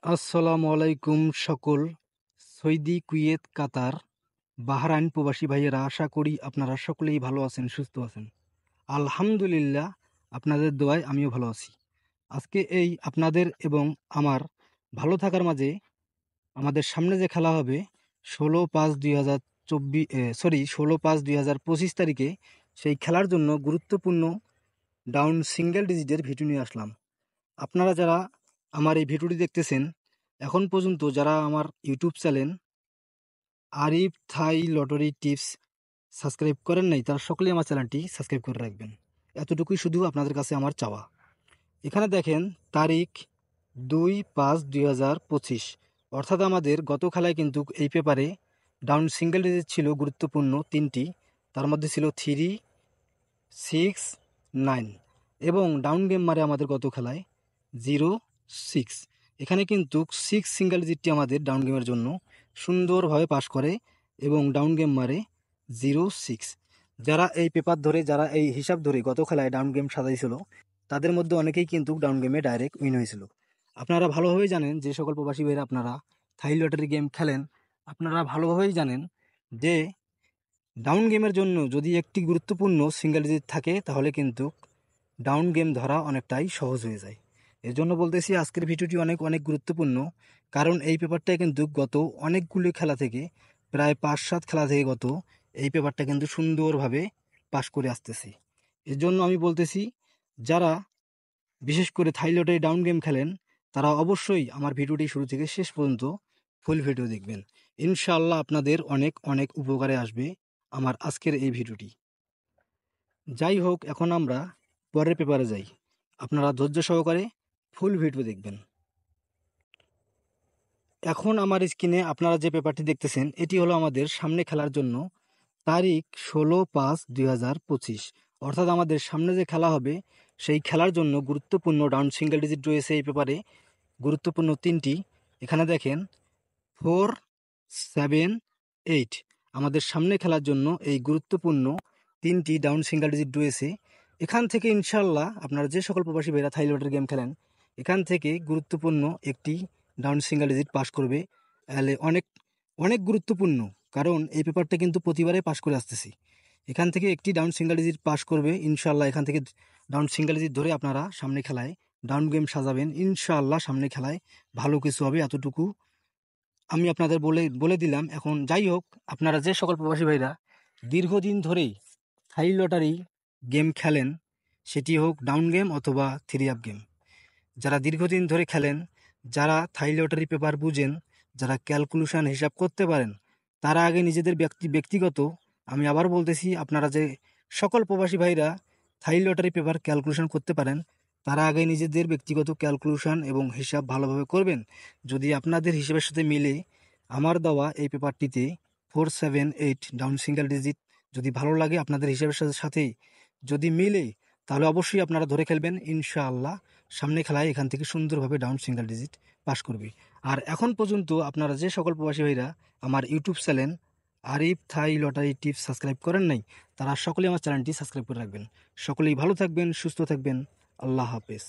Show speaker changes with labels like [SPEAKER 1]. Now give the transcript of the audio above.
[SPEAKER 1] আসসালামু আলাইকুম সকল সৌদি, কুয়েত, কাতার, বাহরাইন প্রবাসী ভাইয়েরা, আশা করি আপনারা সকলেই ভালো আছেন, সুস্থ আছেন। আলহামদুলিল্লাহ, আপনাদের দোয়ায় আমিও ভালো আছি। আজকে এই আপনাদের এবং আমার ভালো থাকার মাঝে আমাদের সামনে যে খেলা হবে 16/5/2025 তারিখে, সেই খেলার জন্য গুরুত্বপূর্ণ ডাউন সিঙ্গেল ডিজিটের ভিডিও নিয়ে আসলাম। আপনারা যারা আমার এই ভিডিওটি দেখতেছেন, এখন পর্যন্ত যারা আমার ইউটিউব চ্যানেল আরিফ থাই লটারি টিপস সাবস্ক্রাইব করেন নাই, তারা সকলেই আমার চ্যানেলটি সাবস্ক্রাইব করে রাখবেন। এতটুকুই শুধু আপনাদের কাছে আমার চাওয়া। এখানে দেখেন তারিখ 2/5/2025, অর্থাৎ আমাদের গত খেলায় কিন্তু এই পেপারে ডাউন সিঙ্গেল ডিজিট ছিল গুরুত্বপূর্ণ তিনটি। তার মধ্যে ছিল 3, 6, 9 এবং ডাউন গেম মারে আমাদের গত খেলায় 0, 6। এখানে কিন্তু 6 সিঙ্গেল ডিজিটটি আমাদের ডাউন গেমের জন্য সুন্দরভাবে পাস করে এবং ডাউন গেম মারে 0, 6। যারা এই পেপার ধরে, যারা এই হিসাব ধরে গত খেলায় ডাউন গেম সাজাইছিল, তাদের মধ্যে অনেকেই কিন্তু ডাউন গেমে ডাইরেক্ট উইন হয়েছিল। আপনারা ভালোভাবেই জানেন, যে সকল প্রবাসী ভাইরা আপনারা থাই লটারি গেম খেলেন, আপনারা ভালোভাবেই জানেন যে ডাউন গেমের জন্য যদি একটি গুরুত্বপূর্ণ সিঙ্গেল ডিজিট থাকে, তাহলে কিন্তু ডাউন গেম ধরা অনেকটাই সহজ হয়ে যায়। এর জন্য বলতেছি আজকের ভিডিওটি অনেক অনেক গুরুত্বপূর্ণ, কারণ এই পেপারটা কিন্তু গত অনেকগুলি খেলা থেকে, প্রায় 5-7 খেলা থেকে গত এই পেপারটা কিন্তু সুন্দরভাবে পাস করে আসতেছি। এর জন্য আমি বলতেছি, যারা বিশেষ করে থাই লটারি ডাউন গেম খেলেন, তারা অবশ্যই আমার ভিডিওটি শুরু থেকে শেষ পর্যন্ত ফুল ভিডিও দেখবেন। ইনশাআল্লাহ আপনাদের অনেক অনেক উপকারে আসবে আমার আজকের এই ভিডিওটি। যাই হোক, এখন আমরা পরের পেপারে যাই। আপনারা ধৈর্য সহকারে ফুল ভিডিও দেখবেন। এখন আমার স্ক্রিনে আপনারা যে পেপারটি দেখতেছেন, এটি হলো আমাদের সামনে খেলার জন্য তারিখ 16/5/2025, অর্থাৎ আমাদের সামনে যে খেলা হবে সেই খেলার জন্য গুরুত্বপূর্ণ ডাউন সিঙ্গেল ডিজিট রয়েছে এই পেপারে, গুরুত্বপূর্ণ তিনটি। এখানে দেখেন 4, 7, 8 আমাদের সামনে খেলার জন্য এই গুরুত্বপূর্ণ তিনটি ডাউন সিঙ্গেল ডিজিট রয়েছে। এখান থেকে ইনশাল্লাহ আপনারা যে সকল প্রবাসী ভাইরা থাই লটারি গেম খেলেন, এখান থেকে গুরুত্বপূর্ণ একটি ডাউন সিঙ্গেল ডিজিট পাস করবে। তাহলে অনেক অনেক গুরুত্বপূর্ণ, কারণ এই পেপারটা কিন্তু প্রতিবারে পাস করে আসতেছি। এখান থেকে একটি ডাউন সিঙ্গেল ডিজিট পাস করবে ইনশাল্লাহ। এখান থেকে ডাউন সিঙ্গেল ডিজিট ধরে আপনারা সামনে খেলায় ডাউন গেম সাজাবেন ইনশাআল্লাহ। সামনে খেলায় ভালো কিছু হবে, এতটুকু আমি আপনাদের বলে বলে দিলাম। এখন যাই হোক, আপনারা যে সকল প্রবাসী ভাইরা দীর্ঘদিন ধরেই থাই লটারি গেম খেলেন, সেটি হোক ডাউন গেম অথবা 3 আপ গেম, যারা দীর্ঘদিন ধরে খেলেন, যারা থাই লটারি পেপার বুঝেন, যারা ক্যালকুলেশন হিসাব করতে পারেন, তারা আগে নিজেদের ব্যক্তিগত, আমি আবার বলতেছি, আপনারা যে সকল প্রবাসী ভাইরা থাই লটারি পেপার ক্যালকুলেশন করতে পারেন, তারা আগে নিজেদের ব্যক্তিগত ক্যালকুলেশন এবং হিসাব ভালোভাবে করবেন। যদি আপনাদের হিসেবের সাথে মিলে আমার দেওয়া এই পেপারটিতে 4, 7, 8 ডাউন সিঙ্গেল ডিজিট যদি ভালো লাগে, আপনাদের হিসেবের সাথে যদি মিলে, তাহলে অবশ্যই আপনারা ধরে খেলবেন ইনশাআল্লাহ। সামনে খেলায় এখান থেকে সুন্দরভাবে ডাউন সিঙ্গেল ডিজিট পাস করবে। আর এখন পর্যন্ত আপনারা যে সকল প্রবাসী ভাইরা আমার ইউটিউব চ্যানেল আরিফ থাই লটারি টিপস সাবস্ক্রাইব করেন নাই, তারা সকলেই আমার চ্যানেলটি সাবস্ক্রাইব করে রাখবেন। সকলেই ভালো থাকবেন, সুস্থ থাকবেন। আল্লাহ হাফেজ।